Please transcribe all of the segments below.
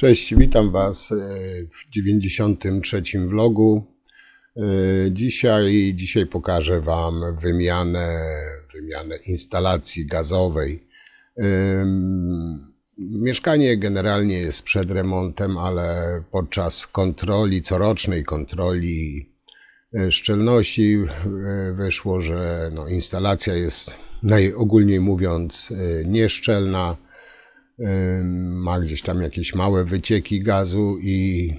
Cześć, witam Was w 93. vlogu. Dzisiaj pokażę Wam wymianę instalacji gazowej. Mieszkanie generalnie jest przed remontem, ale podczas corocznej kontroli szczelności wyszło, że instalacja jest najogólniej mówiąc nieszczelna. Ma gdzieś tam jakieś małe wycieki gazu i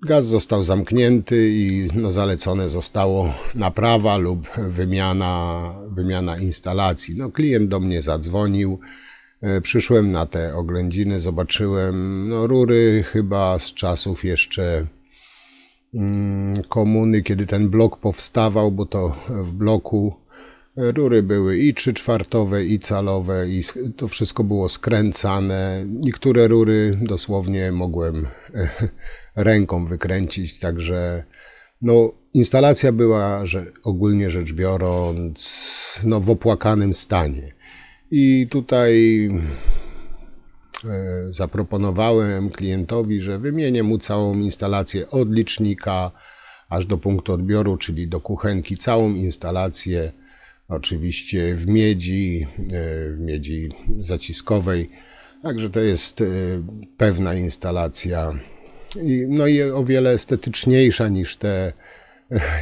gaz został zamknięty i zalecone zostało naprawa lub wymiana instalacji. Klient do mnie zadzwonił, przyszłem na te oględziny, zobaczyłem rury chyba z czasów jeszcze komuny, kiedy ten blok powstawał, bo to w bloku rury były i 3/4 i calowe i to wszystko było skręcane. Niektóre rury dosłownie mogłem ręką wykręcić, także instalacja była, ogólnie rzecz biorąc, w opłakanym stanie. I tutaj zaproponowałem klientowi, że wymienię mu całą instalację od licznika aż do punktu odbioru, czyli do kuchenki, całą instalację. Oczywiście w miedzi zaciskowej, także to jest pewna instalacja i o wiele estetyczniejsza niż te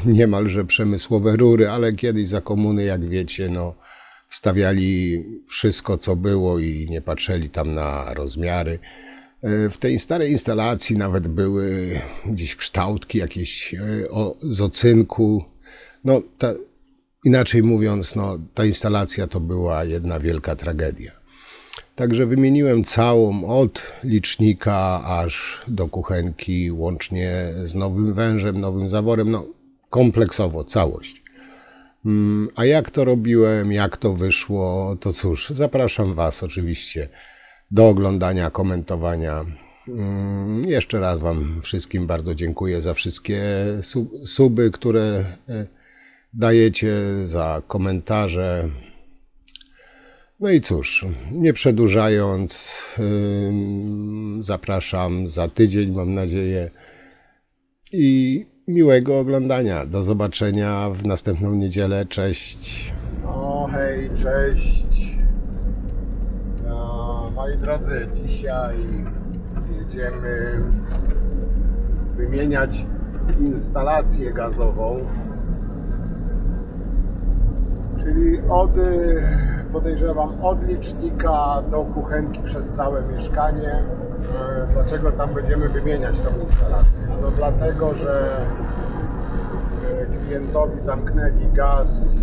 niemalże przemysłowe rury, ale kiedyś za komuny, jak wiecie, wstawiali wszystko co było i nie patrzyli tam na rozmiary. W tej starej instalacji nawet były gdzieś kształtki jakieś z ocynku. Inaczej mówiąc, ta instalacja to była jedna wielka tragedia. Także wymieniłem całą od licznika aż do kuchenki, łącznie z nowym wężem, nowym zaworem, kompleksowo, całość. A jak to robiłem, jak to wyszło, to cóż, zapraszam Was oczywiście do oglądania, komentowania. Jeszcze raz Wam wszystkim bardzo dziękuję za wszystkie suby, które dajecie, za komentarze. I cóż, nie przedłużając, zapraszam za tydzień, mam nadzieję, i miłego oglądania. Do zobaczenia w następną niedzielę. Cześć. Hej, cześć. Moi drodzy, dzisiaj jedziemy wymieniać instalację gazową. Czyli podejrzewam od licznika do kuchenki przez całe mieszkanie. Dlaczego tam będziemy wymieniać tą instalację? Dlatego, że klientowi zamknęli gaz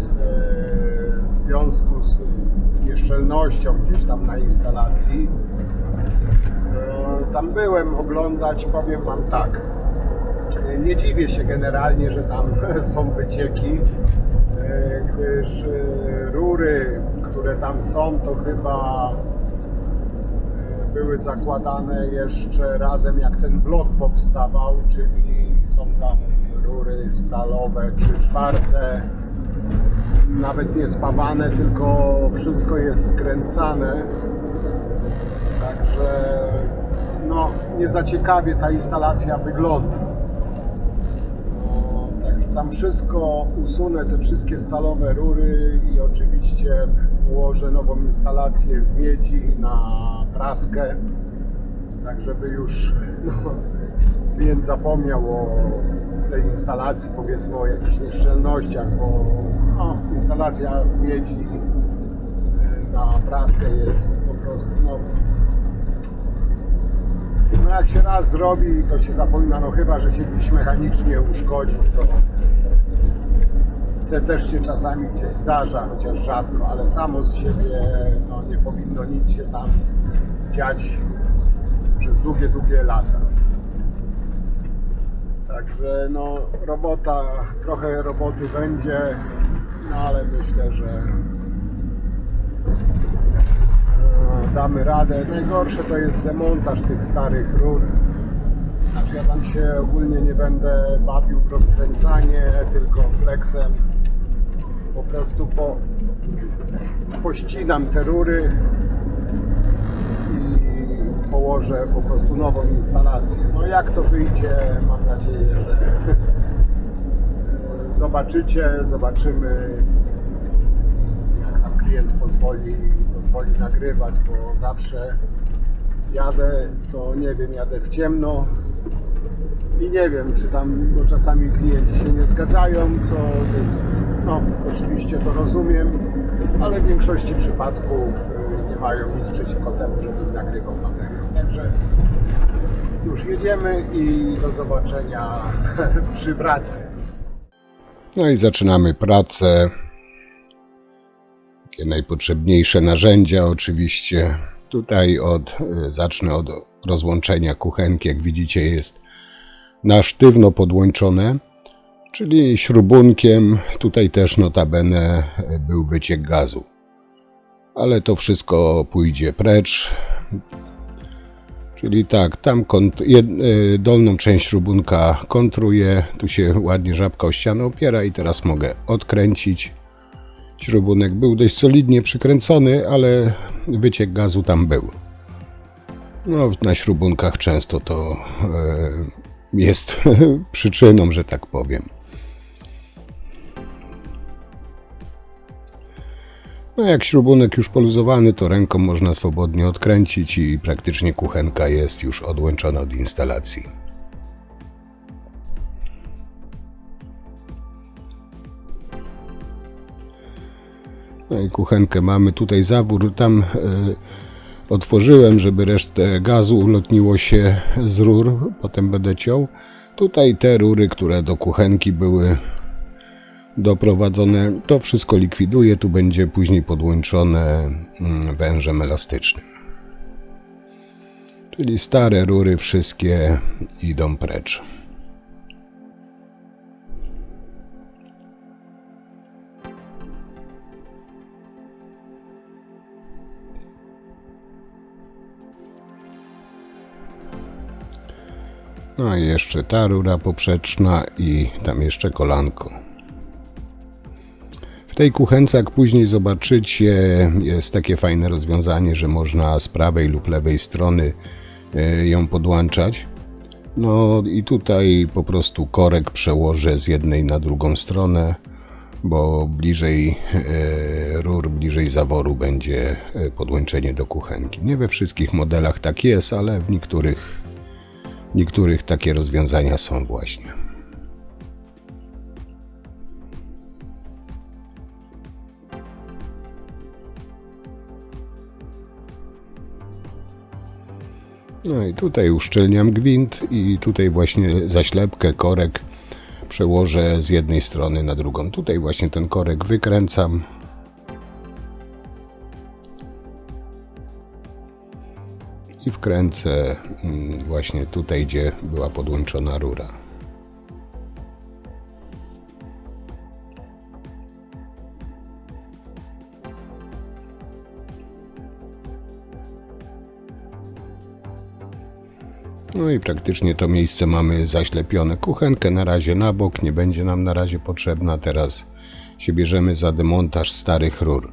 w związku z nieszczelnością gdzieś tam na instalacji. Tam byłem oglądać, powiem Wam tak. Nie dziwię się generalnie, że tam są wycieki, gdyż rury, które tam są, to chyba były zakładane jeszcze razem jak ten blok powstawał, czyli są tam rury stalowe 3/4, nawet nie spawane, tylko wszystko jest skręcane, także nie za ciekawie ta instalacja wygląda. Tam wszystko usunę, te wszystkie stalowe rury i oczywiście ułożę nową instalację w miedzi na praskę, tak żeby już klient zapomniał o tej instalacji, powiedzmy o jakichś nieszczelnościach, bo instalacja w miedzi na praskę jest po prostu jak się raz zrobi, to się zapomina, chyba że się gdzieś mechanicznie uszkodzi, co też się czasami gdzieś zdarza, chociaż rzadko, ale samo z siebie nie powinno nic się tam dziać przez długie lata. Także trochę roboty będzie, ale myślę, że damy radę. Najgorsze to jest demontaż tych starych rur. Znaczy ja tam się ogólnie nie będę bawił w rozkręcanie, tylko flexem. Po prostu pościnam te rury i położę po prostu nową instalację. No jak to wyjdzie, mam nadzieję, że zobaczymy, jak nam klient pozwoli nagrywać, bo zawsze jadę, to nie wiem, jadę w ciemno i nie wiem, czy tam, bo czasami klienci się nie zgadzają, co jest, no oczywiście to rozumiem, ale w większości przypadków nie mają nic przeciwko temu, żebym nagrywał materiał. Także cóż, jedziemy i do zobaczenia przy pracy. No i zaczynamy pracę. Takie najpotrzebniejsze narzędzia oczywiście. Tutaj zacznę od rozłączenia kuchenki. Jak widzicie, jest na sztywno podłączone, czyli śrubunkiem. Tutaj też notabene był wyciek gazu. Ale to wszystko pójdzie precz. Czyli tak, tam dolną część śrubunka kontruje. Tu się ładnie żabka o ścianę opiera i teraz mogę odkręcić. Śrubunek był dość solidnie przykręcony, ale wyciek gazu tam był. No, na śrubunkach często to jest przyczyną, że tak powiem. No, jak śrubunek już poluzowany, to ręką można swobodnie odkręcić i praktycznie kuchenka jest już odłączona od instalacji. No i kuchenkę mamy, tutaj zawór, tam otworzyłem, żeby resztę gazu ulotniło się z rur, potem będę ciął. Tutaj te rury, które do kuchenki były doprowadzone, to wszystko likwiduję, tu będzie później podłączone wężem elastycznym. Czyli stare rury wszystkie idą precz. No i jeszcze ta rura poprzeczna i tam jeszcze kolanko. W tej kuchence, jak później zobaczycie, jest takie fajne rozwiązanie, że można z prawej lub lewej strony ją podłączać. No i tutaj po prostu korek przełożę z jednej na drugą stronę, bo bliżej rur, bliżej zaworu będzie podłączenie do kuchenki. Nie we wszystkich modelach tak jest, ale w niektórych takie rozwiązania są właśnie. No i tutaj uszczelniam gwint i tutaj właśnie zaślepkę, korek przełożę z jednej strony na drugą. Tutaj właśnie ten korek wykręcam. I wkręcę właśnie tutaj, gdzie była podłączona rura. No i praktycznie to miejsce mamy zaślepione. Kuchenkę na razie na bok, nie będzie nam na razie potrzebna. Teraz się bierzemy za demontaż starych rur.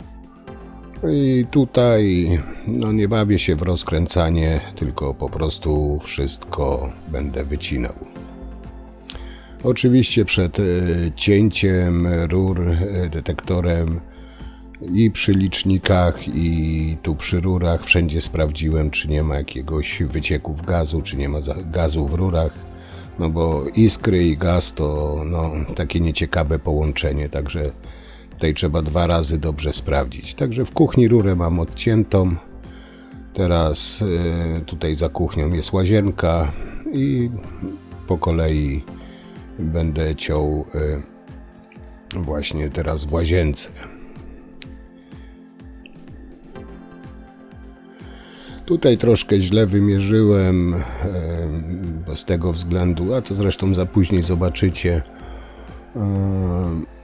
I tutaj no nie bawię się w rozkręcanie, tylko po prostu wszystko będę wycinał. Oczywiście przed cięciem rur detektorem i przy licznikach, i tu przy rurach wszędzie sprawdziłem, czy nie ma jakiegoś wycieków gazu, czy nie ma gazu w rurach. No bo iskry i gaz to no, takie nieciekawe połączenie, także tutaj trzeba 2 razy dobrze sprawdzić. Także w kuchni rurę mam odciętą. Teraz tutaj za kuchnią jest łazienka i po kolei będę ciął właśnie teraz w łazience. Tutaj troszkę źle wymierzyłem, bo z tego względu, a to zresztą za później zobaczycie,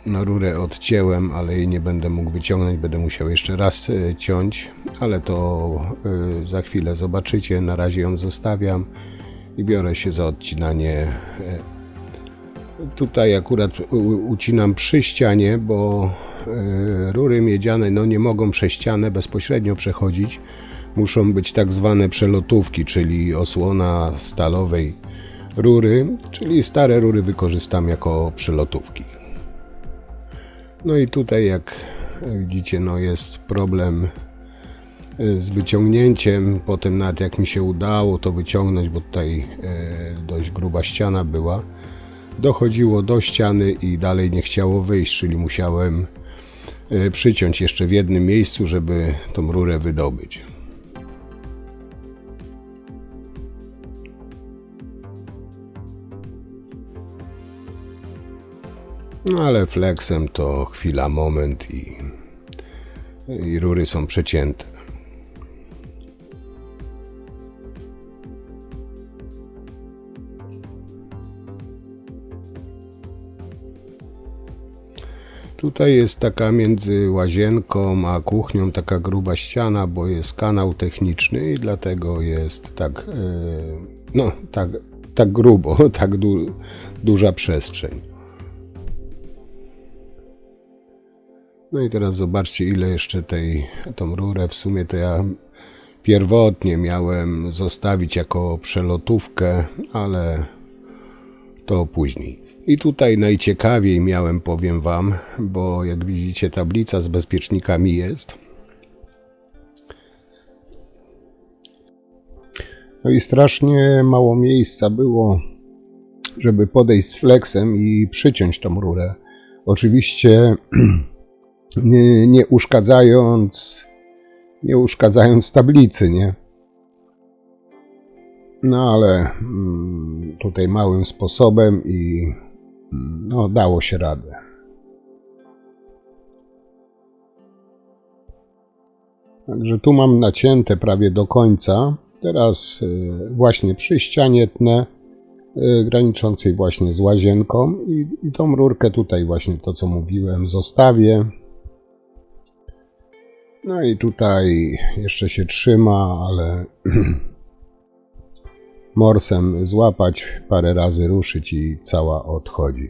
no rurę odcięłem, ale jej nie będę mógł wyciągnąć, będę musiał jeszcze raz ciąć, ale to za chwilę zobaczycie. Na razie ją zostawiam i biorę się za odcinanie. Tutaj akurat ucinam przy ścianie, bo rury miedziane no nie mogą przez ścianę bezpośrednio przechodzić, muszą być tak zwane przelotówki, czyli osłona stalowej rury, czyli stare rury wykorzystam jako przelotówki. No i tutaj, jak widzicie, no jest problem z wyciągnięciem. Potem nawet jak mi się udało to wyciągnąć, bo tutaj dość gruba ściana była, dochodziło do ściany i dalej nie chciało wyjść, czyli musiałem przyciąć jeszcze w jednym miejscu, żeby tą rurę wydobyć. No ale flexem to chwila, moment i rury są przecięte. Tutaj jest taka między łazienką a kuchnią taka gruba ściana, bo jest kanał techniczny i dlatego jest tak, no tak grubo, tak duża przestrzeń. No i teraz zobaczcie, ile jeszcze tą rurę, w sumie to ja pierwotnie miałem zostawić jako przelotówkę, ale to później. I tutaj najciekawiej miałem, powiem Wam, bo jak widzicie tablica z bezpiecznikami jest. No i strasznie mało miejsca było, żeby podejść z flexem i przyciąć tą rurę. Oczywiście nie uszkadzając tablicy, nie? No ale tutaj małym sposobem i no, dało się radę. Także tu mam nacięte prawie do końca. Teraz właśnie przy ścianie tnę, graniczącej właśnie z łazienką i tą rurkę tutaj właśnie to, co mówiłem, zostawię. No i tutaj jeszcze się trzyma, ale morsem złapać, parę razy ruszyć i cała odchodzi.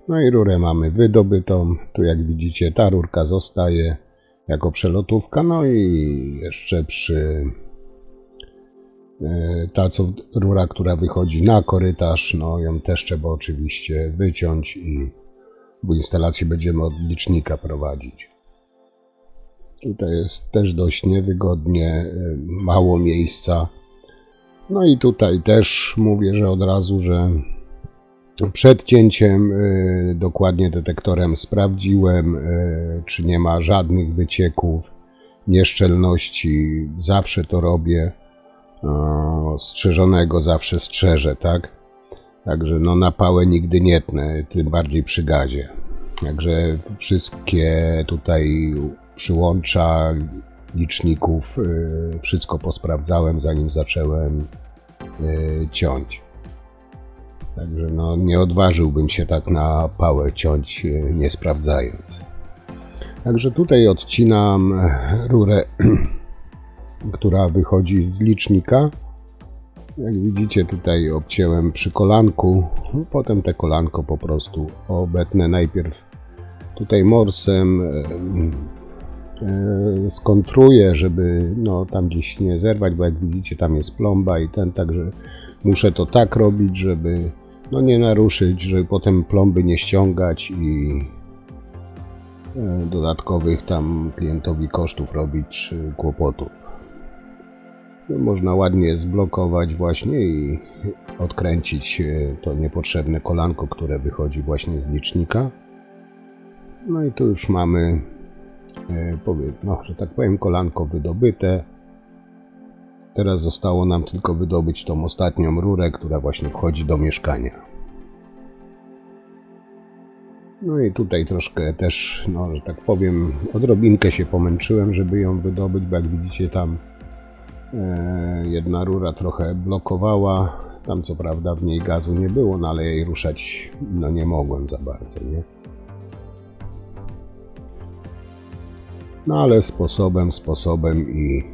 No i rurę mamy wydobytą. Tu jak widzicie ta rurka zostaje jako przelotówka. No i jeszcze rura, która wychodzi na korytarz, no ją też trzeba oczywiście wyciąć bo instalację będziemy od licznika prowadzić. Tutaj jest też dość niewygodnie, mało miejsca. No i tutaj też mówię, że od razu, że przed cięciem dokładnie detektorem sprawdziłem, czy nie ma żadnych wycieków, nieszczelności. Zawsze to robię. Strzeżonego zawsze strzeżę, tak? Także no na pałę nigdy nie tnę, tym bardziej przy gazie. Także wszystkie tutaj przyłącza liczników, wszystko posprawdzałem, zanim zacząłem ciąć. Także no nie odważyłbym się tak na pałę ciąć, nie sprawdzając. Także tutaj odcinam rurę, która wychodzi z licznika. Jak widzicie, tutaj obcięłem przy kolanku, potem te kolanko po prostu obetnę najpierw tutaj morsem, skontruję, żeby no tam gdzieś nie zerwać, bo jak widzicie tam jest plomba i także muszę to tak robić, żeby no nie naruszyć, żeby potem plomby nie ściągać i dodatkowych tam klientowi kosztów robić czy kłopotów. No, można ładnie zblokować właśnie i odkręcić to niepotrzebne kolanko, które wychodzi właśnie z licznika. No i tu już mamy, że tak powiem, kolanko wydobyte. Teraz zostało nam tylko wydobyć tą ostatnią rurę, która właśnie wchodzi do mieszkania. No i tutaj troszkę też, że tak powiem, odrobinkę się pomęczyłem, żeby ją wydobyć, bo jak widzicie tam jedna rura trochę blokowała. Tam co prawda w niej gazu nie było, no ale jej ruszać nie mogłem za bardzo, nie? No ale sposobem i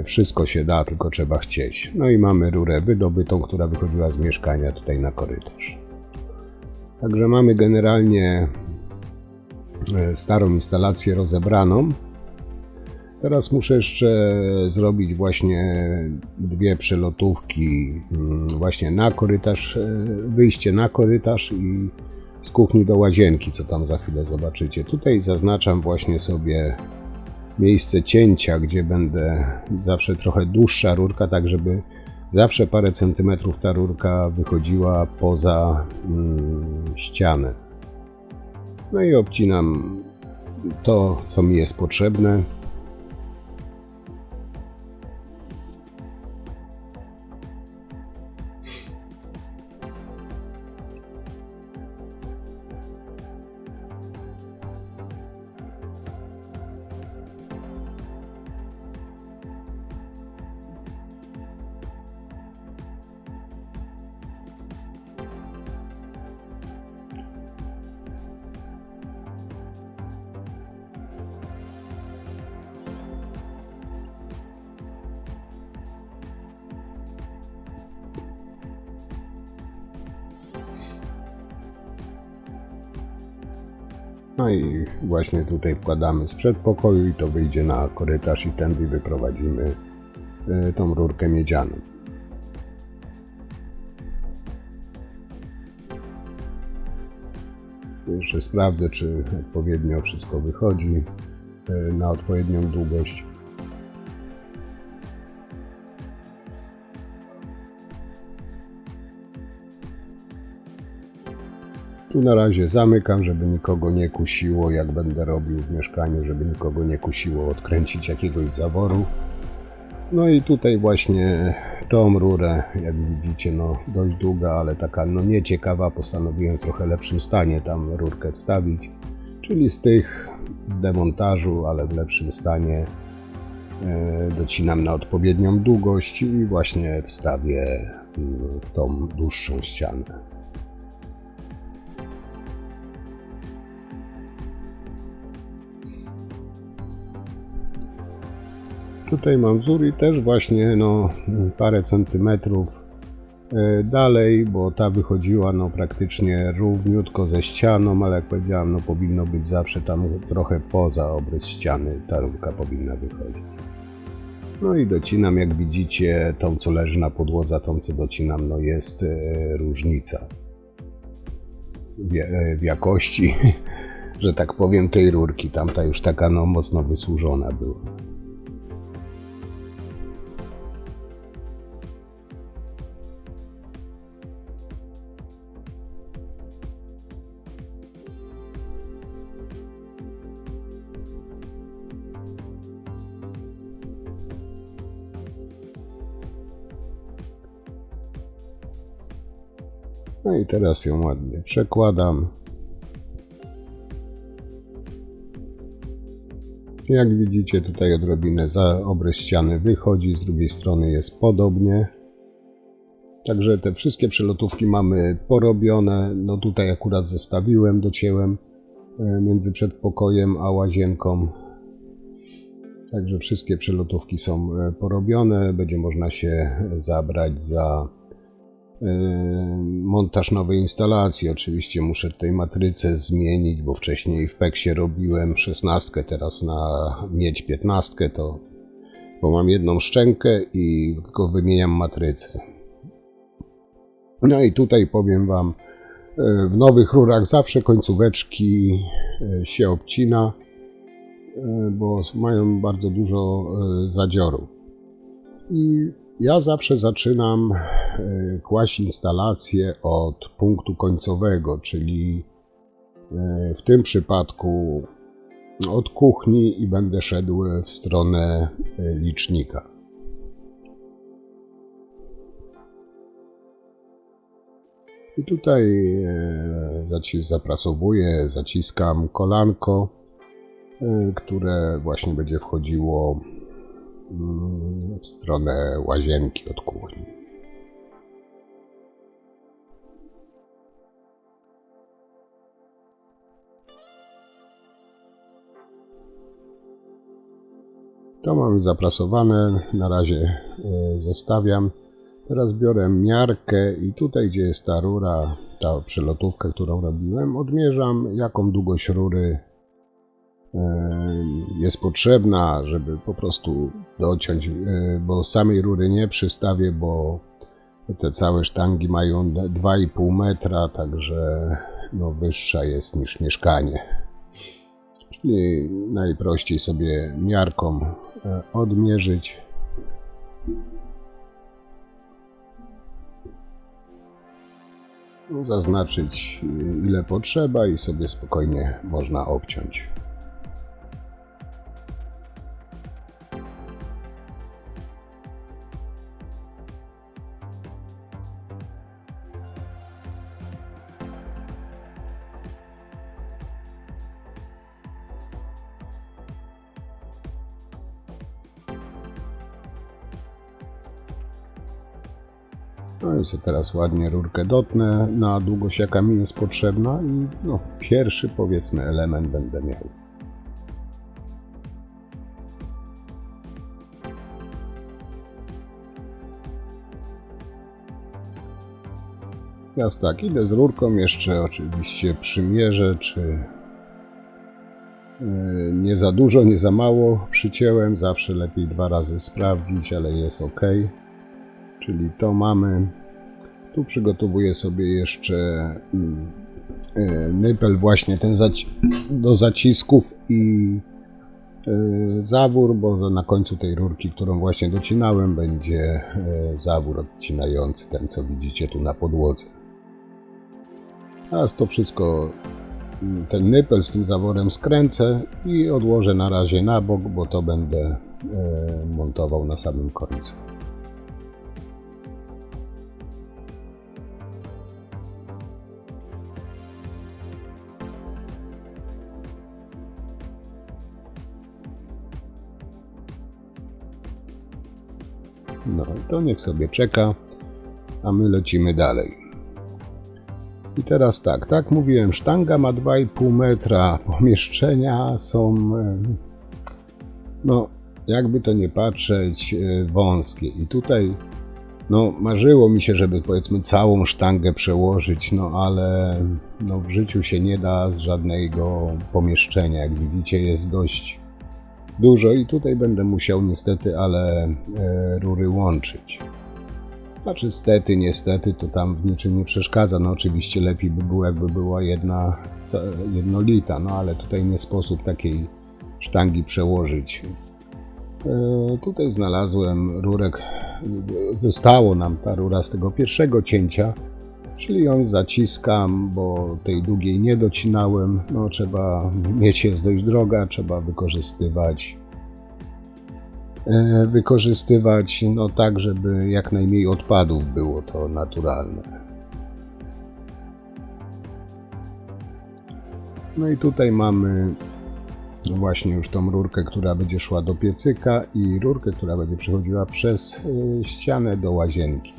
wszystko się da, tylko trzeba chcieć. No i mamy rurę wydobytą, która wychodziła z mieszkania tutaj na korytarz. Także mamy generalnie starą instalację rozebraną. Teraz muszę jeszcze zrobić właśnie dwie przelotówki właśnie na korytarz, wyjście na korytarz i z kuchni do łazienki, co tam za chwilę zobaczycie. Tutaj zaznaczam właśnie sobie miejsce cięcia, gdzie będę zawsze trochę dłuższa rurka, tak żeby zawsze parę centymetrów ta rurka wychodziła poza ścianę. No i obcinam to, co mi jest potrzebne. No i właśnie tutaj wkładamy z przedpokoju i to wyjdzie na korytarz i tędy wyprowadzimy tą rurkę miedzianą. Jeszcze sprawdzę, czy odpowiednio wszystko wychodzi na odpowiednią długość. Tu na razie zamykam, żeby nikogo nie kusiło, jak będę robił w mieszkaniu, żeby nikogo nie kusiło odkręcić jakiegoś zaworu. No i tutaj właśnie tą rurę, jak widzicie, no dość długa, ale taka no nieciekawa, postanowiłem w trochę lepszym stanie tam rurkę wstawić, czyli z tych z demontażu, ale w lepszym stanie docinam na odpowiednią długość i właśnie wstawię w tą dłuższą ścianę. Tutaj mam wzór i też właśnie no, parę centymetrów dalej, bo ta wychodziła no, praktycznie równiutko ze ścianą, ale jak powiedziałem, no, powinno być zawsze tam trochę poza obrys ściany, ta rurka powinna wychodzić. No i docinam, jak widzicie, tą co leży na podłodze, tą co docinam, no jest różnica w jakości, że tak powiem, tej rurki. Tamta już taka no, mocno wysłużona była. No i teraz ją ładnie przekładam. Jak widzicie, tutaj odrobinę za obrys ściany wychodzi, z drugiej strony jest podobnie. Także te wszystkie przelotówki mamy porobione. No tutaj akurat zostawiłem, docięłem między przedpokojem a łazienką. Także wszystkie przelotówki są porobione. Będzie można się zabrać za montaż nowej instalacji. Oczywiście muszę tutaj matrycę zmienić, bo wcześniej w peksie robiłem 16, teraz na miedź 15, to bo mam jedną szczękę i tylko wymieniam matrycę. No i tutaj powiem Wam, w nowych rurach zawsze końcóweczki się obcina, bo mają bardzo dużo zadziorów. I ja zawsze zaczynam kłaść instalację od punktu końcowego, czyli w tym przypadku od kuchni i będę szedł w stronę licznika. I tutaj zaprasowuję, zaciskam kolanko, które właśnie będzie wchodziło w stronę łazienki od kuchni. To mam zaprasowane, na razie zostawiam. Teraz biorę miarkę i tutaj, gdzie jest ta rura, ta przelotówka, którą robiłem, odmierzam, jaką długość rury jest potrzebna, żeby po prostu dociąć, bo samej rury nie przystawię, bo te całe sztangi mają 2,5 metra, także no, wyższa jest niż mieszkanie. Czyli najprościej sobie miarką odmierzyć. Zaznaczyć ile potrzeba i sobie spokojnie można obciąć. No i sobie teraz ładnie rurkę dotnę na długość, jaka mi jest potrzebna i no, pierwszy powiedzmy element będę miał. Teraz tak, idę z rurką, jeszcze oczywiście przymierzę, czy nie za dużo, nie za mało przycięłem, zawsze lepiej 2 razy sprawdzić, ale jest ok. Czyli to mamy. Tu przygotowuję sobie jeszcze nypel właśnie ten do zacisków i zawór, bo na końcu tej rurki, którą właśnie docinałem, będzie zawór odcinający, ten co widzicie tu na podłodze. Teraz to wszystko, ten nypel z tym zaworem skręcę i odłożę na razie na bok, bo to będę montował na samym końcu. No to niech sobie czeka, a my lecimy dalej. I teraz tak mówiłem, sztanga ma 2,5 metra, pomieszczenia są, no jakby to nie patrzeć, wąskie. I tutaj no marzyło mi się, żeby powiedzmy całą sztangę przełożyć, no ale no, w życiu się nie da z żadnego pomieszczenia. Jak widzicie, jest dość dużo i tutaj będę musiał niestety, ale rury łączyć. Znaczy stety, niestety to tam w niczym nie przeszkadza. No oczywiście lepiej by było, jakby była jednolita, no ale tutaj nie sposób takiej sztangi przełożyć. Tutaj znalazłem rurek, zostało nam ta rura z tego pierwszego cięcia, czyli ją zaciskam, bo tej długiej nie docinałem. No trzeba mieć, jest dość droga, trzeba wykorzystywać no tak, żeby jak najmniej odpadów było, to naturalne. No i tutaj mamy właśnie już tą rurkę, która będzie szła do piecyka i rurkę, która będzie przechodziła przez ścianę do łazienki.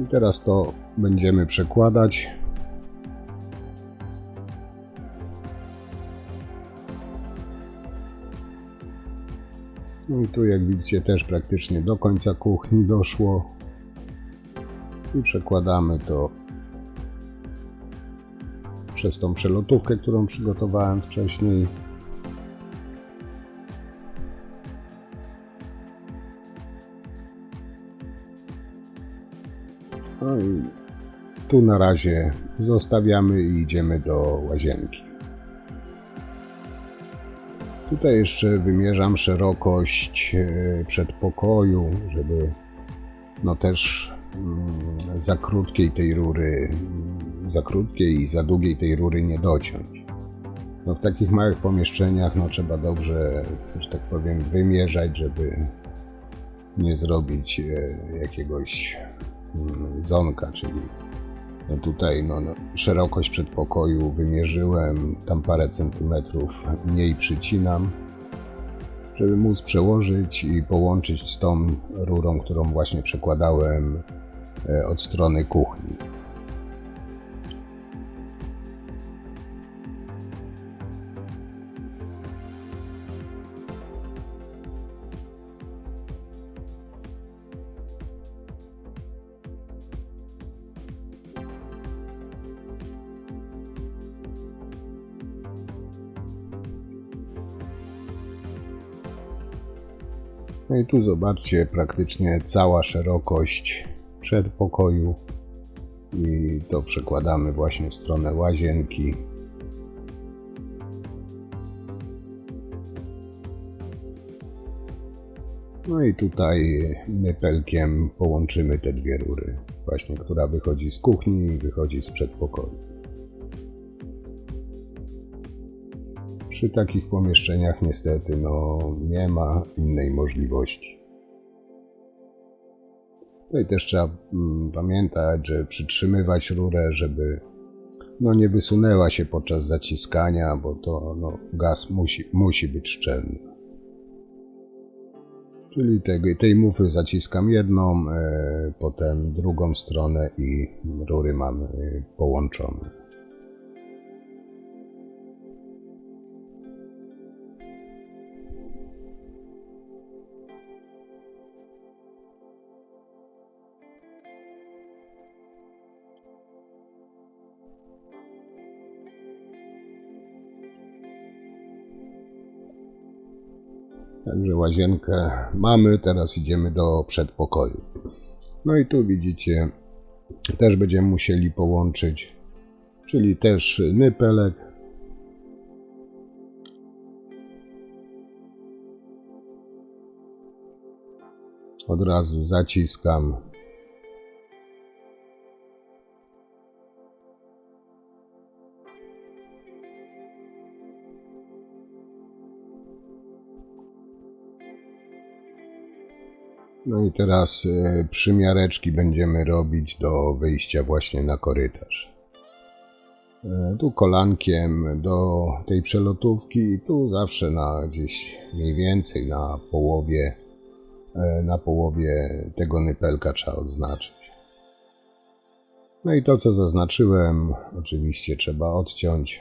I teraz to będziemy przekładać. No i tu jak widzicie też praktycznie do końca kuchni doszło. I przekładamy to przez tą przelotówkę, którą przygotowałem wcześniej. No i tu na razie zostawiamy i idziemy do łazienki. Tutaj jeszcze wymierzam szerokość przedpokoju, żeby no też za krótkiej i za długiej tej rury nie dociąć. No w takich małych pomieszczeniach no trzeba dobrze, że tak powiem, wymierzać, żeby nie zrobić jakiegoś zonka, czyli no tutaj no, szerokość przedpokoju wymierzyłem, tam parę centymetrów mniej przycinam, żeby móc przełożyć i połączyć z tą rurą, którą właśnie przekładałem od strony kuchni. No i tu zobaczcie, praktycznie cała szerokość przedpokoju i to przekładamy właśnie w stronę łazienki. No i tutaj nypelkiem połączymy te dwie rury, właśnie która wychodzi z kuchni i wychodzi z przedpokoju. Przy takich pomieszczeniach niestety nie ma innej możliwości. Tutaj też trzeba pamiętać, że przytrzymywać rurę, żeby nie wysunęła się podczas zaciskania, bo to gaz musi być szczelny. Czyli tej mufy zaciskam jedną, potem drugą stronę i rury mamy połączone. Także łazienkę mamy, teraz idziemy do przedpokoju. No i tu widzicie, też będziemy musieli połączyć, czyli też nypelek. Od razu zaciskam. No i teraz przymiareczki będziemy robić do wyjścia właśnie na korytarz. Tu kolankiem do tej przelotówki i tu zawsze gdzieś mniej więcej na połowie tego nypelka trzeba odznaczyć. No i to, co zaznaczyłem, oczywiście trzeba odciąć.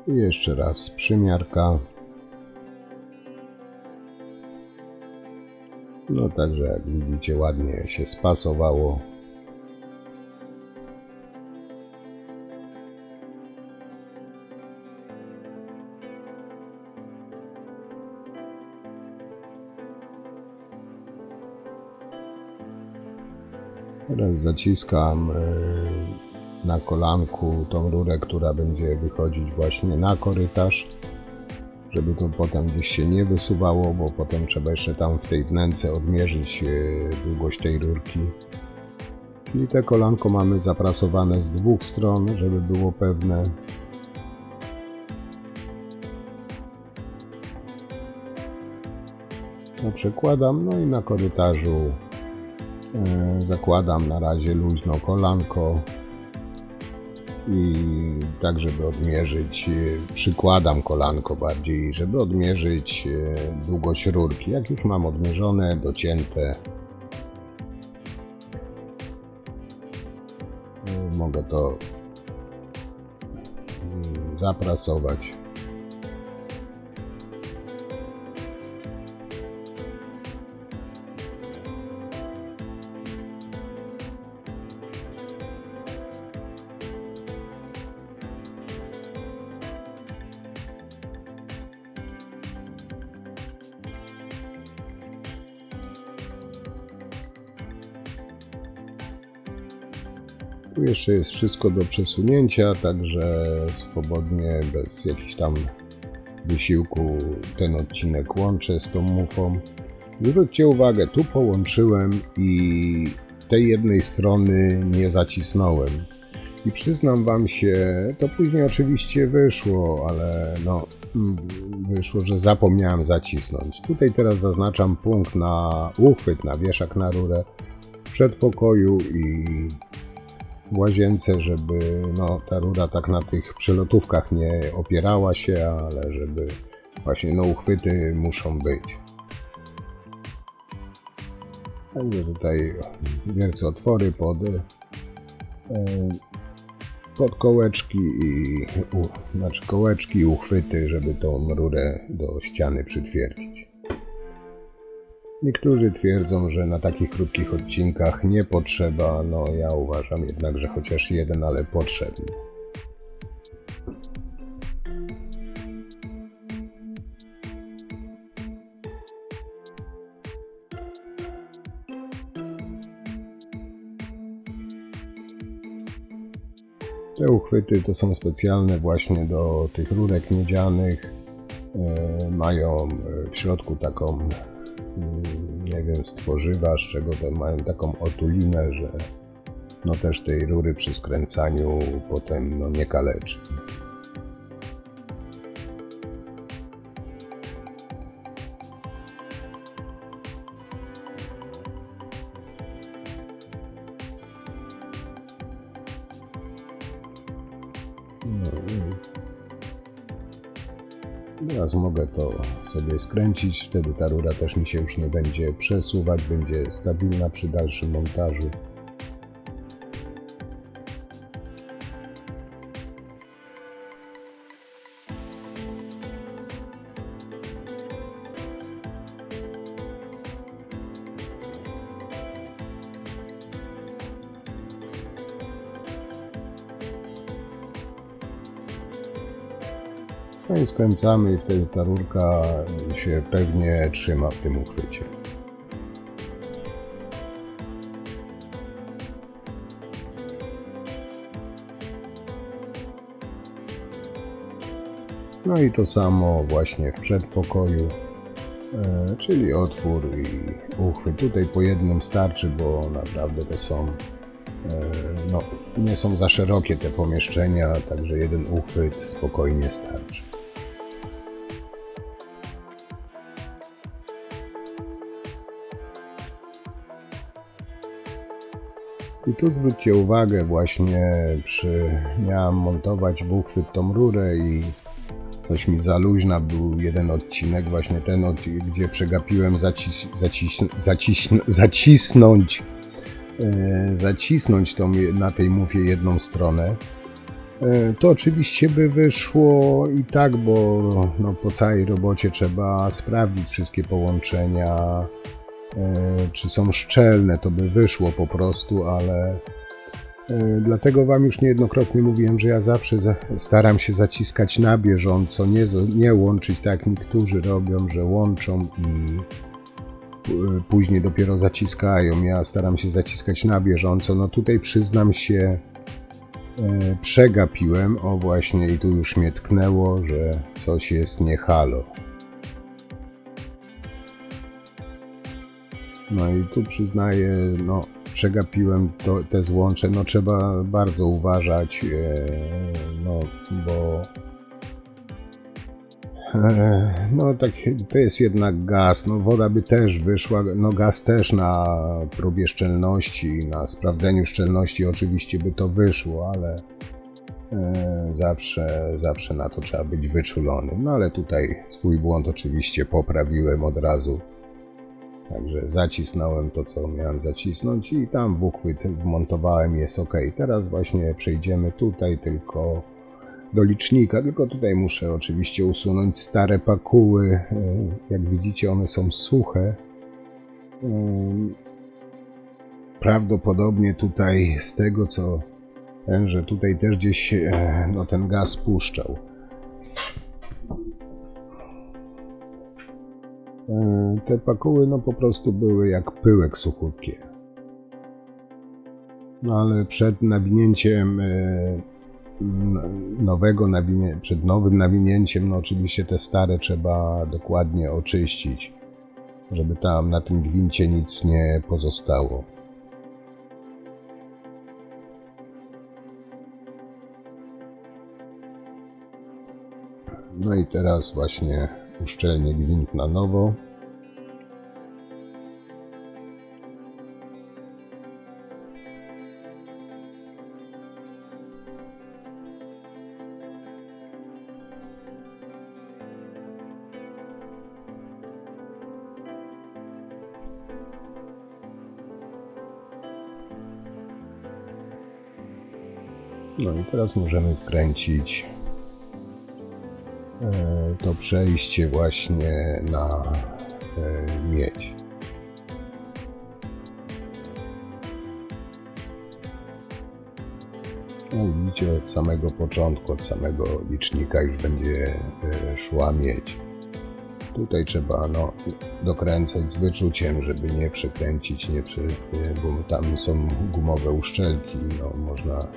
I jeszcze raz przymiarka. No także jak widzicie, ładnie się spasowało. Teraz zaciskam na kolanku tą rurę, która będzie wychodzić właśnie na korytarz, żeby to potem gdzieś się nie wysuwało, bo potem trzeba jeszcze tam w tej wnęce odmierzyć długość tej rurki. Czyli te kolanko mamy zaprasowane z dwóch stron, żeby było pewne. No, przekładam, no i na korytarzu zakładam na razie luźno kolanko. I tak, żeby odmierzyć, przykładam kolanko bardziej, żeby odmierzyć długość rurki. Jak już mam odmierzone, docięte, mogę to zaprasować. Tu jeszcze jest wszystko do przesunięcia, także swobodnie, bez jakichś tam wysiłku ten odcinek łączę z tą mufą. Zwróćcie uwagę, tu połączyłem i tej jednej strony nie zacisnąłem. I przyznam wam się, to później oczywiście wyszło, ale wyszło, że zapomniałem zacisnąć. Tutaj teraz zaznaczam punkt na uchwyt, na wieszak na rurę w przedpokoju i w łazience, żeby ta rura tak na tych przelotówkach nie opierała się, ale żeby właśnie uchwyty muszą być. Także tutaj wiercę otwory pod kołeczki znaczy kołeczki i uchwyty, żeby tą rurę do ściany przytwierdzić. Niektórzy twierdzą, że na takich krótkich odcinkach nie potrzeba, no ja uważam jednak, że chociaż jeden, ale potrzebny. Te uchwyty to są specjalne właśnie do tych rurek miedzianych. Mają w środku taką, nie wiem, z tworzywa, z czego to mają taką otulinę, że no też tej rury przy skręcaniu potem no nie kaleczy. Teraz mogę to sobie skręcić, wtedy ta rura też mi się już nie będzie przesuwać, będzie stabilna przy dalszym montażu. No i skręcamy i wtedy ta rurka się pewnie trzyma w tym uchwycie. No i to samo właśnie w przedpokoju, czyli otwór i uchwyt. Tutaj po jednym starczy, bo naprawdę to są, no, nie są za szerokie te pomieszczenia, także jeden uchwyt spokojnie starczy. I tu zwróćcie uwagę, właśnie miałem montować w uchwyt tą rurę i coś mi za luźna był jeden odcinek, właśnie ten, gdzie przegapiłem zacisnąć tą na tej mufie jedną stronę. To oczywiście by wyszło i tak, bo no, po całej robocie trzeba sprawdzić wszystkie połączenia, czy są szczelne, to by wyszło po prostu, ale dlatego Wam już niejednokrotnie mówiłem, że ja zawsze staram się zaciskać na bieżąco, nie łączyć tak jak niektórzy robią, że łączą i później dopiero zaciskają. Ja staram się zaciskać na bieżąco. No tutaj przyznam się, przegapiłem, o właśnie, i tu już mnie tknęło, że coś jest nie halo. No i tu przyznaję, no przegapiłem te złącze, no trzeba bardzo uważać, no bo no tak, to jest jednak gaz, no woda by też wyszła, no gaz też na próbie szczelności, na sprawdzeniu szczelności oczywiście by to wyszło, ale zawsze na to trzeba być wyczulonym. No ale tutaj swój błąd oczywiście poprawiłem od razu. Także zacisnąłem to, co miałem zacisnąć i tam w uchwyt wmontowałem, jest ok. Teraz właśnie przejdziemy tutaj tylko do licznika, tylko tutaj muszę oczywiście usunąć stare pakuły. Jak widzicie, one są suche. Prawdopodobnie tutaj z tego, co że tutaj też gdzieś no, ten gaz puszczał. Te pakuły no po prostu były jak pyłek suchutkie. No ale przed nawinięciem przed nowym nawinięciem, no oczywiście te stare trzeba dokładnie oczyścić, żeby tam na tym gwincie nic nie pozostało. No i teraz właśnie uszczelnię gwint na nowo. No i teraz możemy wkręcić to przejście właśnie na miedź. No widzicie, od samego początku, od samego licznika już będzie szła miedź. Tutaj trzeba dokręcać z wyczuciem, żeby nie przekręcić, bo tam są gumowe uszczelki. Można,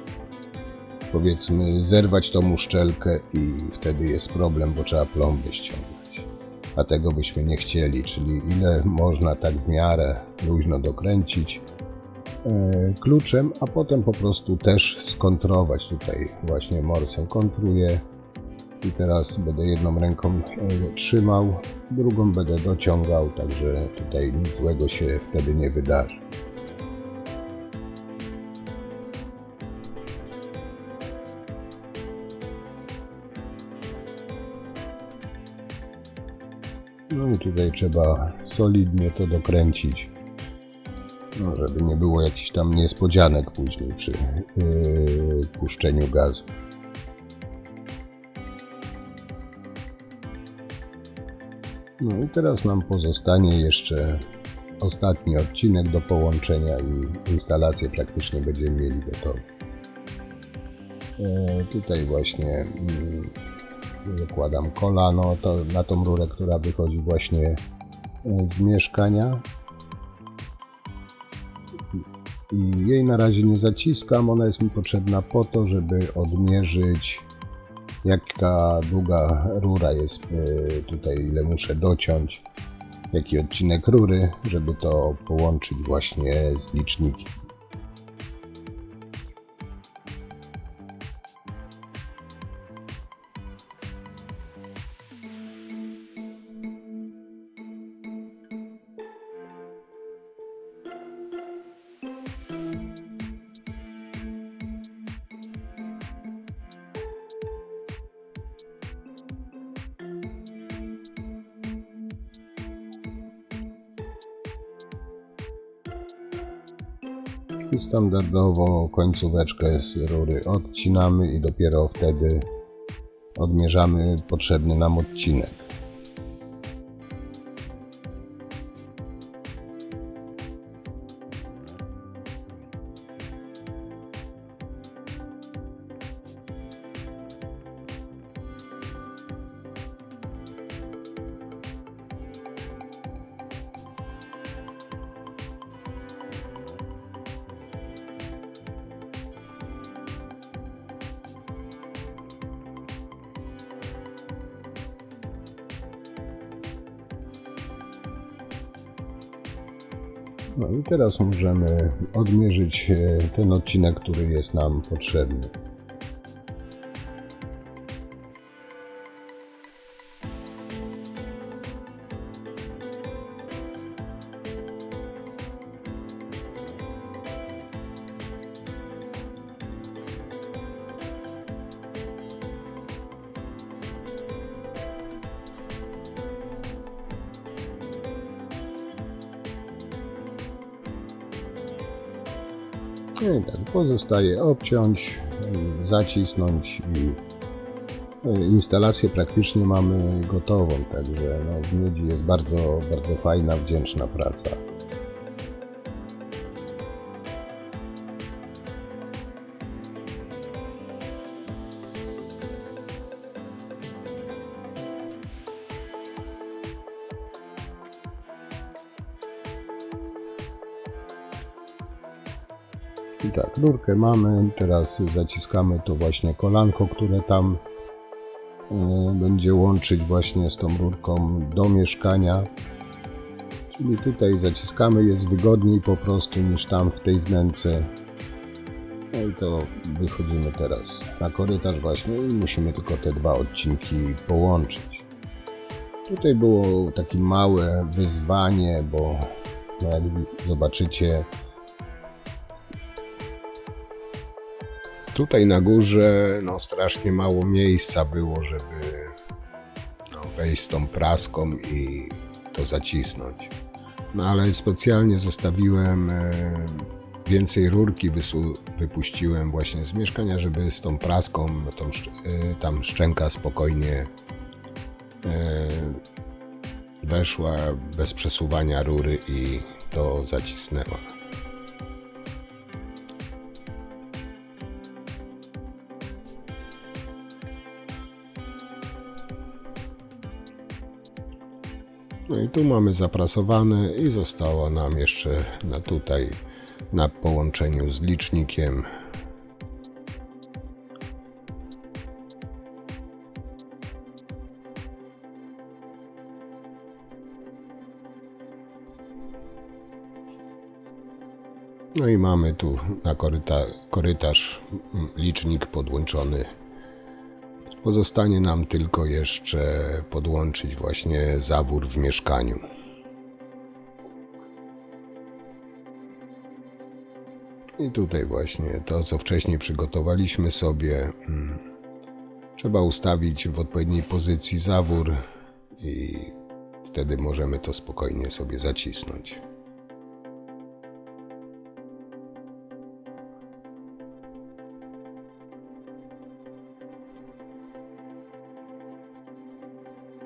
powiedzmy, zerwać tą uszczelkę i wtedy jest problem, bo trzeba plomby ściągnąć. A tego byśmy nie chcieli, czyli ile można tak w miarę luźno dokręcić kluczem, a potem po prostu też skontrować. Tutaj właśnie morcem kontruję i teraz będę jedną ręką trzymał, drugą będę dociągał, także tutaj nic złego się wtedy nie wydarzy. No i tutaj trzeba solidnie to dokręcić, żeby nie było jakichś tam niespodzianek później przy puszczeniu gazu. No i teraz nam pozostanie jeszcze ostatni odcinek do połączenia i instalację praktycznie będziemy mieli gotową. Tutaj właśnie zakładam kolano na tą rurę, która wychodzi właśnie z mieszkania. I jej na razie nie zaciskam, ona jest mi potrzebna po to, żeby odmierzyć, jaka długa rura jest tutaj, ile muszę dociąć, jaki odcinek rury, żeby to połączyć właśnie z licznikiem. I standardowo końcóweczkę z rury odcinamy i dopiero wtedy odmierzamy potrzebny nam odcinek. No i teraz możemy odmierzyć ten odcinek, który jest nam potrzebny. No i tak, pozostaje obciąć, zacisnąć i instalację praktycznie mamy gotową, także w miedzi jest bardzo, bardzo fajna, wdzięczna praca. I tak, rurkę mamy, teraz zaciskamy to właśnie kolanko, które tam będzie łączyć właśnie z tą rurką do mieszkania. Czyli tutaj zaciskamy, jest wygodniej po prostu niż tam w tej wnęce. No i to wychodzimy teraz na korytarz właśnie i musimy tylko te dwa odcinki połączyć. Tutaj było takie małe wyzwanie, bo jak zobaczycie, tutaj na górze strasznie mało miejsca było, żeby wejść z tą praską i to zacisnąć. Ale specjalnie zostawiłem więcej rurki wypuściłem właśnie z mieszkania, żeby z tą praską, tam szczęka spokojnie weszła bez przesuwania rury i to zacisnęła. No i tu mamy zaprasowane i zostało nam jeszcze tutaj na połączeniu z licznikiem. No i mamy tu na korytarz licznik podłączony. Pozostanie nam tylko jeszcze podłączyć właśnie zawór w mieszkaniu. I tutaj właśnie to, co wcześniej przygotowaliśmy sobie, trzeba ustawić w odpowiedniej pozycji zawór i wtedy możemy to spokojnie sobie zacisnąć.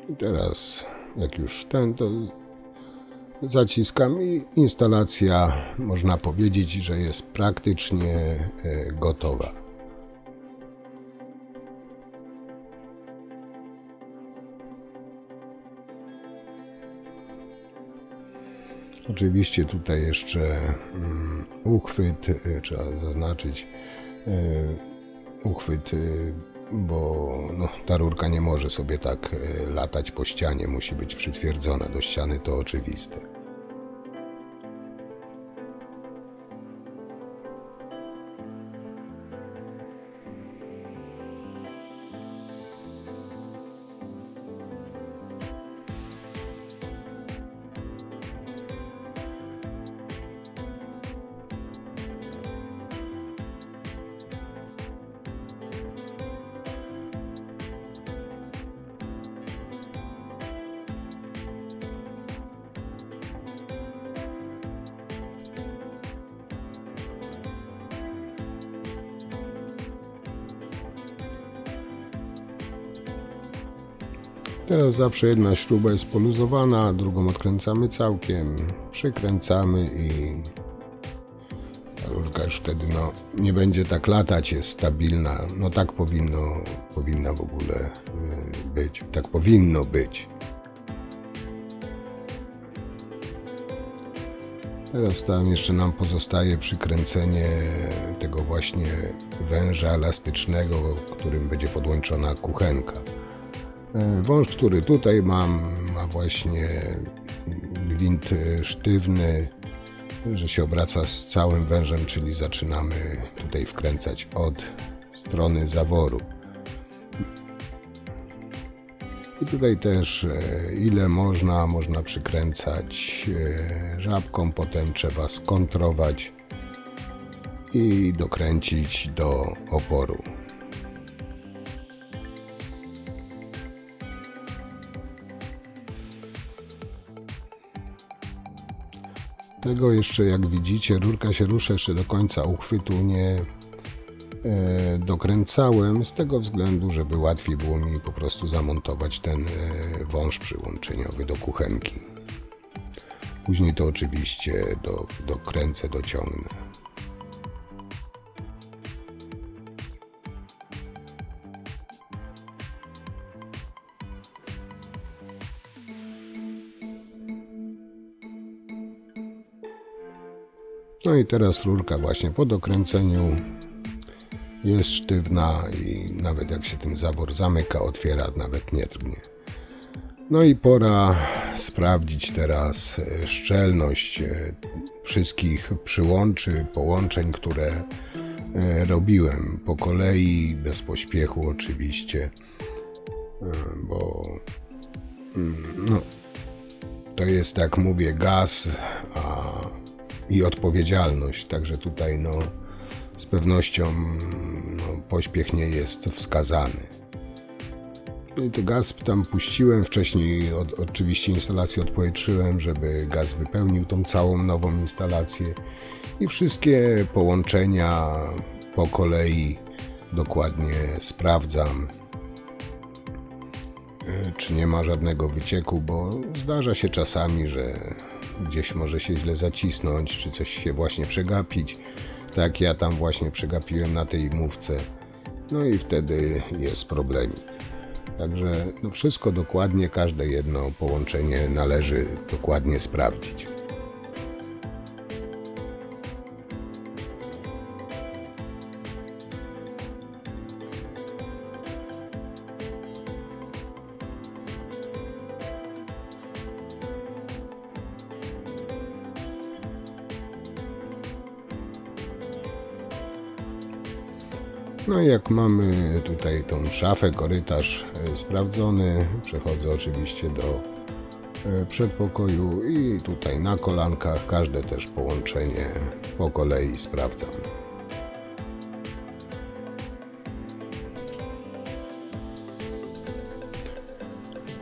I teraz, jak już to zaciskam i instalacja, można powiedzieć, że jest praktycznie gotowa. Oczywiście tutaj jeszcze uchwyt, trzeba zaznaczyć uchwyt, bo ta rurka nie może sobie tak latać po ścianie, musi być przytwierdzona do ściany, to oczywiste. Teraz zawsze jedna śruba jest poluzowana, drugą odkręcamy całkiem, przykręcamy i ta rurka już wtedy nie będzie tak latać, jest stabilna. Tak powinna w ogóle być, tak powinno być. Teraz tam jeszcze nam pozostaje przykręcenie tego właśnie węża elastycznego, którym będzie podłączona kuchenka. Wąż, który tutaj mam, ma właśnie gwint sztywny, że się obraca z całym wężem, czyli zaczynamy tutaj wkręcać od strony zaworu. I tutaj też ile można przykręcać żabką, potem trzeba skontrować i dokręcić do oporu. Tego jeszcze, jak widzicie, rurka się rusza, jeszcze do końca uchwytu nie dokręcałem, z tego względu, żeby łatwiej było mi po prostu zamontować ten wąż przyłączeniowy do kuchenki. Później to oczywiście dokręcę, dociągnę. No i teraz rurka właśnie po dokręceniu jest sztywna i nawet jak się ten zawór zamyka, otwiera, nawet nie drgnie. No i pora sprawdzić teraz szczelność wszystkich połączeń, które robiłem po kolei, bez pośpiechu oczywiście, bo to jest, jak mówię, gaz i odpowiedzialność, także tutaj z pewnością pośpiech nie jest wskazany. No i to gaz tam puściłem, wcześniej oczywiście instalację odpowietrzyłem, żeby gaz wypełnił tą całą nową instalację i wszystkie połączenia po kolei dokładnie sprawdzam, czy nie ma żadnego wycieku, bo zdarza się czasami, że gdzieś może się źle zacisnąć, czy coś się właśnie przegapić, tak jak ja tam właśnie przegapiłem na tej mówce, no i wtedy jest problemik. Także no wszystko dokładnie, każde jedno połączenie należy dokładnie sprawdzić. No i jak mamy tutaj tą szafę, korytarz sprawdzony, przechodzę oczywiście do przedpokoju i tutaj na kolankach każde też połączenie po kolei sprawdzam.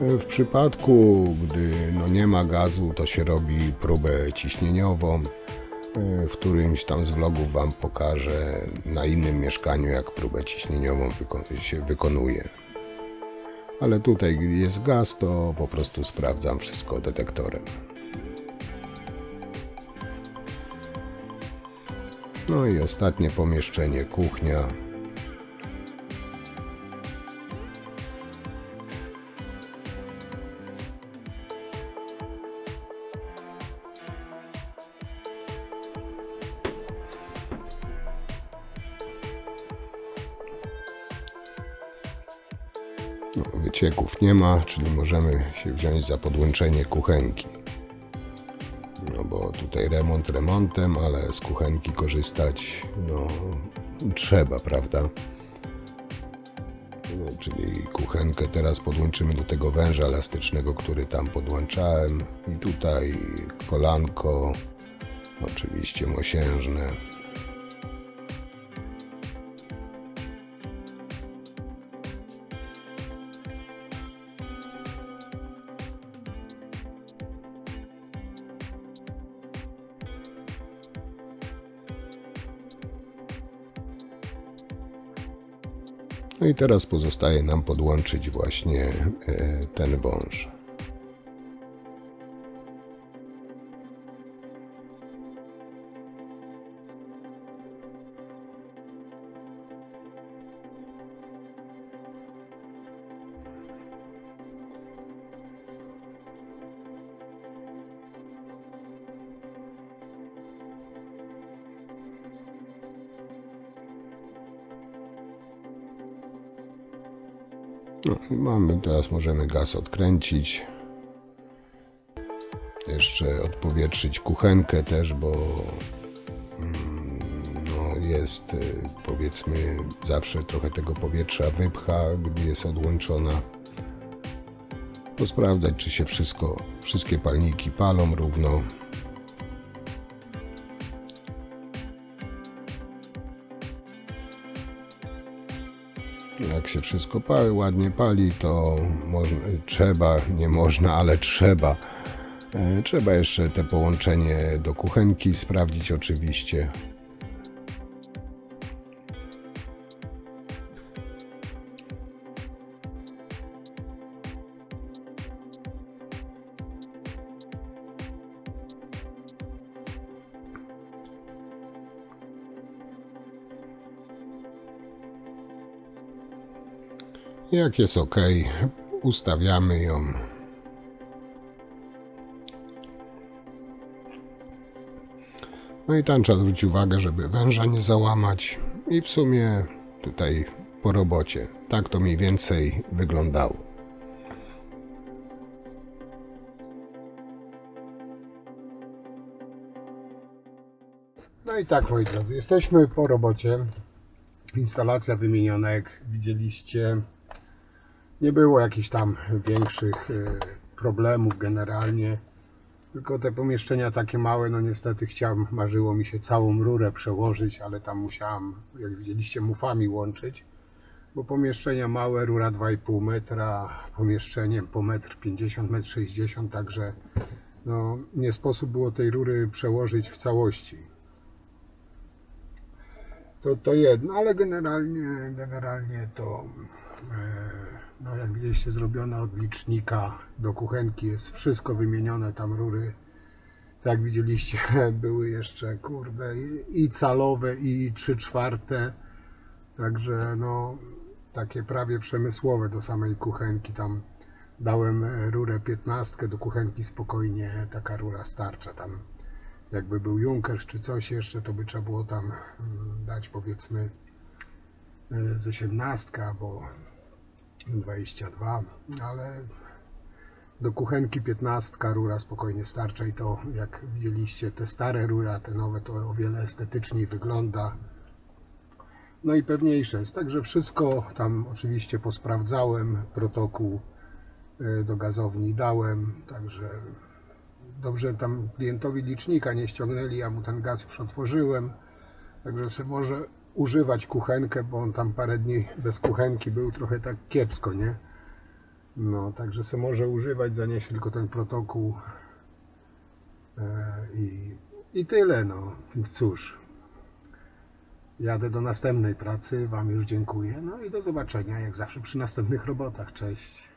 W przypadku, gdy nie ma gazu, to się robi próbę ciśnieniową. W którymś tam z vlogów Wam pokażę na innym mieszkaniu, jak próbę ciśnieniową się wykonuje. Ale tutaj, gdy jest gaz, to po prostu sprawdzam wszystko detektorem. No i ostatnie pomieszczenie, kuchnia. No, wycieków nie ma, czyli możemy się wziąć za podłączenie kuchenki. No bo tutaj remont remontem, ale z kuchenki korzystać trzeba, prawda? No, czyli kuchenkę teraz podłączymy do tego węża elastycznego, który tam podłączałem. I tutaj kolanko, oczywiście mosiężne. No i teraz pozostaje nam podłączyć właśnie ten wąż. No, teraz możemy gaz odkręcić. Jeszcze odpowietrzyć kuchenkę też, bo jest, powiedzmy, zawsze trochę tego powietrza wypcha, gdy jest odłączona. Posprawdzać, czy się wszystkie palniki palą równo. Jak się wszystko ładnie pali, to trzeba. Trzeba jeszcze te połączenie do kuchenki sprawdzić oczywiście. Jak jest ok, ustawiamy ją. No i tam trzeba zwrócić uwagę, żeby węża nie załamać. I w sumie tutaj po robocie. Tak to mniej więcej wyglądało. No i tak, moi drodzy, jesteśmy po robocie. Instalacja wymieniona, jak widzieliście. Nie było jakichś tam większych problemów generalnie, tylko te pomieszczenia takie małe, no niestety marzyło mi się całą rurę przełożyć, ale tam musiałem, jak widzieliście, mufami łączyć, bo pomieszczenia małe, rura 2,5 metra, pomieszczenie po 1,50 m, 1,60 m, także no, nie sposób było tej rury przełożyć w całości. To jedno, ale generalnie to, no jak widzieliście, zrobione od licznika do kuchenki, jest wszystko wymienione, tam rury, tak jak widzieliście, były jeszcze, kurde, i calowe, i 3/4, także no, takie prawie przemysłowe do samej kuchenki. Tam dałem rurę 15, do kuchenki spokojnie taka rura starcza. Tam jakby był Junkers czy coś jeszcze, to by trzeba było tam dać powiedzmy z 18 albo 22, ale do kuchenki 15 rura spokojnie starcza i to, jak widzieliście, te stare rury, te nowe, to o wiele estetyczniej wygląda. No i pewniejsze jest, także wszystko tam oczywiście posprawdzałem, protokół do gazowni dałem, także dobrze tam klientowi licznika nie ściągnęli, ja mu ten gaz już otworzyłem, także sobie może używać kuchenkę, bo on tam parę dni bez kuchenki był, trochę tak kiepsko, nie? No, także sobie może używać, zanieść tylko ten protokół i tyle, no, cóż. Jadę do następnej pracy, Wam już dziękuję, no i do zobaczenia jak zawsze przy następnych robotach, cześć.